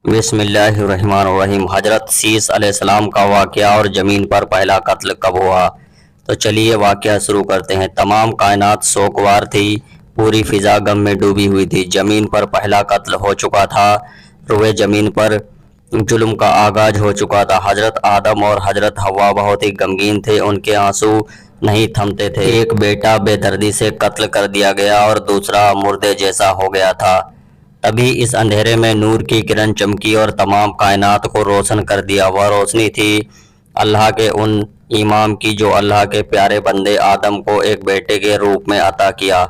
بسم اللہ الرحمن الرحیم۔ حضرت سیس علیہ السلام کا واقعہ اور زمین پر پہلا قتل کب ہوا؟ تو چلیے واقعہ شروع کرتے ہیں۔ تمام کائنات سوگوار تھی، پوری فضا غم میں ڈوبی ہوئی تھی۔ زمین پر پہلا قتل ہو چکا تھا، روئے زمین پر ظلم کا آغاز ہو چکا تھا۔ حضرت آدم اور حضرت حوا بہت ہی غمگین تھے، ان کے آنسو نہیں تھمتے تھے۔ ایک بیٹا بے دردی سے قتل کر دیا گیا اور دوسرا مردے جیسا ہو گیا تھا۔ تبھی اس اندھیرے میں نور کی کرن چمکی اور تمام کائنات کو روشن کر دیا۔ وہ روشنی تھی اللہ کے ان امام کی جو اللہ کے پیارے بندے آدم کو ایک بیٹے کے روپ میں عطا کیا۔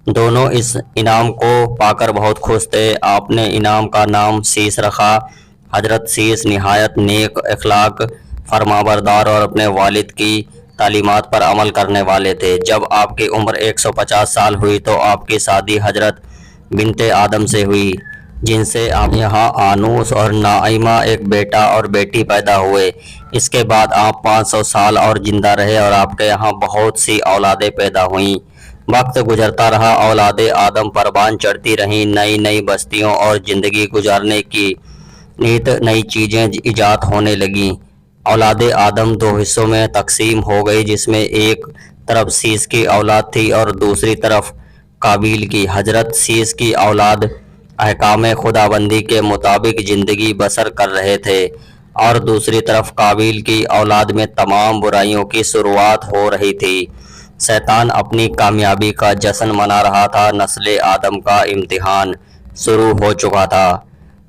دونوں اس انعام کو پا کر بہت خوش تھے۔ آپ نے انعام کا نام سیس رکھا۔ حضرت سیس نہایت نیک اخلاق، فرمانبردار اور اپنے والد کی تعلیمات پر عمل کرنے والے تھے۔ جب آپ کی عمر 150 سال ہوئی تو آپ کی شادی حضرت بنت آدم سے ہوئی، جن سے آپ یہاں آنوس اور نائمہ ایک بیٹا اور بیٹی پیدا ہوئے۔ اس کے بعد آپ 500 سال اور زندہ رہے اور آپ کے یہاں بہت سی اولادیں پیدا ہوئیں۔ وقت گزرتا رہا، اولاد آدم پروان چڑھتی رہیں، نئی نئی بستیوں اور زندگی گزارنے کی نیت نئی چیزیں ایجاد ہونے لگیں۔ اولاد آدم دو حصوں میں تقسیم ہو گئی، جس میں ایک طرف سیس کی اولاد تھی اور دوسری طرف قابیل کی۔ حضرت سیس کی اولاد احکام خداوندی کے مطابق زندگی بسر کر رہے تھے اور دوسری طرف قابیل کی اولاد میں تمام برائیوں کی شروعات ہو رہی تھی۔ شیطان اپنی کامیابی کا جشن منا رہا تھا، نسل آدم کا امتحان شروع ہو چکا تھا۔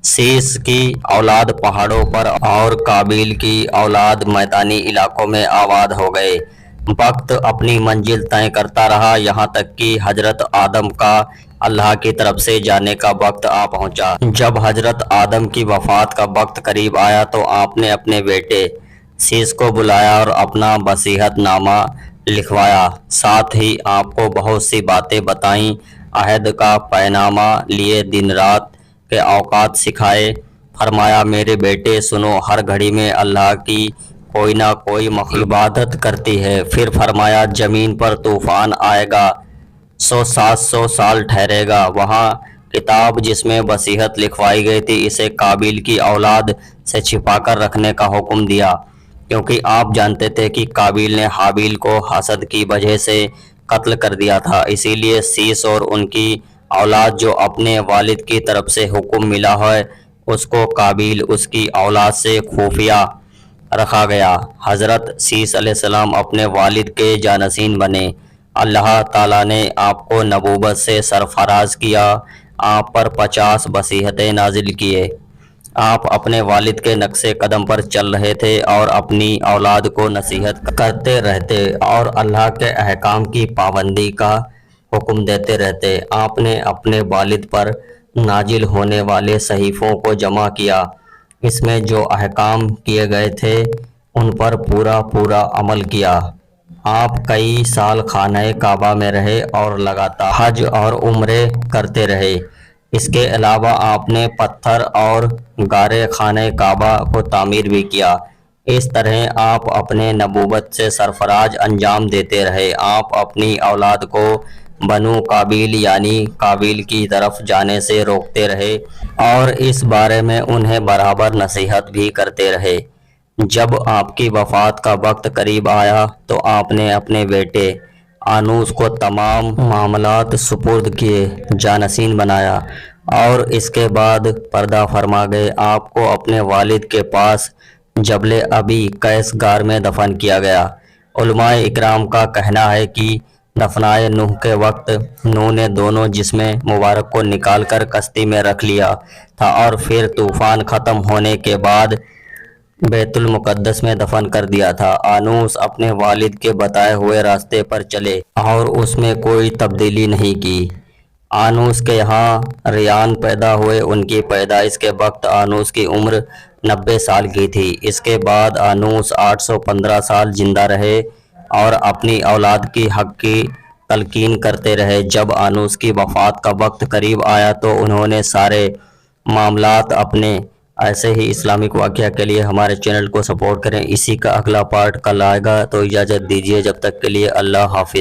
سیس کی اولاد پہاڑوں پر اور قابیل کی اولاد میدانی علاقوں میں آباد ہو گئے۔ وقت اپنی منزل طے کرتا رہا، یہاں تک کہ حضرت آدم کا اللہ کی طرف سے جانے کا وقت آ پہنچا۔ جب حضرت آدم کی وفات کا وقت قریب آیا تو آپ نے اپنے بیٹے سیس کو بلایا اور اپنا وصیت نامہ لکھوایا۔ ساتھ ہی آپ کو بہت سی باتیں بتائیں، عہد کا پیغامہ لیے، دن رات کے اوقات سکھائے۔ فرمایا میرے بیٹے سنو، ہر گھڑی میں اللہ کی کوئی نہ کوئی مخلوق عبادت کرتی ہے۔ پھر فرمایا زمین پر طوفان آئے گا، 700 سال ٹھہرے گا۔ وہاں کتاب جس میں وصیت لکھوائی گئی تھی، اسے قابیل کی اولاد سے چھپا کر رکھنے کا حکم دیا، کیونکہ آپ جانتے تھے کہ قابیل نے حابیل کو حسد کی وجہ سے قتل کر دیا تھا۔ اسی لیے سیس اور ان کی اولاد جو اپنے والد کی طرف سے حکم ملا ہے، اس کو قابیل اس کی اولاد سے خفیہ رکھا گیا۔ حضرت سیس علیہ السلام اپنے والد کے جانشین بنے۔ اللہ تعالیٰ نے آپ کو نبوت سے سرفراز کیا، آپ پر 50 وصیتیں نازل کیے۔ آپ اپنے والد کے نقش قدم پر چل رہے تھے اور اپنی اولاد کو نصیحت کرتے رہتے اور اللہ کے احکام کی پابندی کا حکم دیتے رہتے۔ آپ نے اپنے والد پر نازل ہونے والے صحیفوں کو جمع کیا، اس میں جو احکام کیے گئے تھے ان پر پورا عمل کیا۔ آپ کئی سال خانہ کعبہ میں رہے اور لگاتار حج اور عمرے کرتے رہے۔ اس کے علاوہ آپ نے پتھر اور غارِ خانہ کعبہ کو تعمیر بھی کیا۔ اس طرح آپ اپنے نبوت سے سرفراز انجام دیتے رہے۔ آپ اپنی اولاد کو بنو قابیل یعنی قابیل کی طرف جانے سے روکتے رہے اور اس بارے میں انہیں برابر نصیحت بھی کرتے رہے۔ جب آپ کی وفات کا وقت قریب آیا تو آپ نے اپنے بیٹے آنوس کو تمام معاملات سپرد کیے، جانشین بنایا اور اس کے بعد پردہ فرما گئے۔ آپ کو اپنے والد کے پاس جبل ابی قیس غار میں دفن کیا گیا۔ علماء اکرام کا کہنا ہے کہ دفنائے نوح کے وقت نوح نے دونوں جسم مبارک کو نکال کر کشتی میں رکھ لیا تھا اور پھر طوفان ختم ہونے کے بعد بیت المقدس میں دفن کر دیا تھا۔ آنوس اپنے والد کے بتائے ہوئے راستے پر چلے اور اس میں کوئی تبدیلی نہیں کی۔ آنوس کے یہاں ریان پیدا ہوئے۔ ان کی پیدائش کے وقت آنوس کی عمر 90 سال کی تھی۔ اس کے بعد آنوس 815 سال زندہ رہے اور اپنی اولاد کی حق کی تلقین کرتے رہے۔ جب آنوس کی وفات کا وقت قریب آیا تو انہوں نے سارے معاملات اپنے۔ ایسے ہی اسلامک واقعہ کے لیے ہمارے چینل کو سپورٹ کریں۔ اسی کا اگلا پارٹ کل آئے گا، تو اجازت دیجیے، جب تک کے لیے اللہ حافظ۔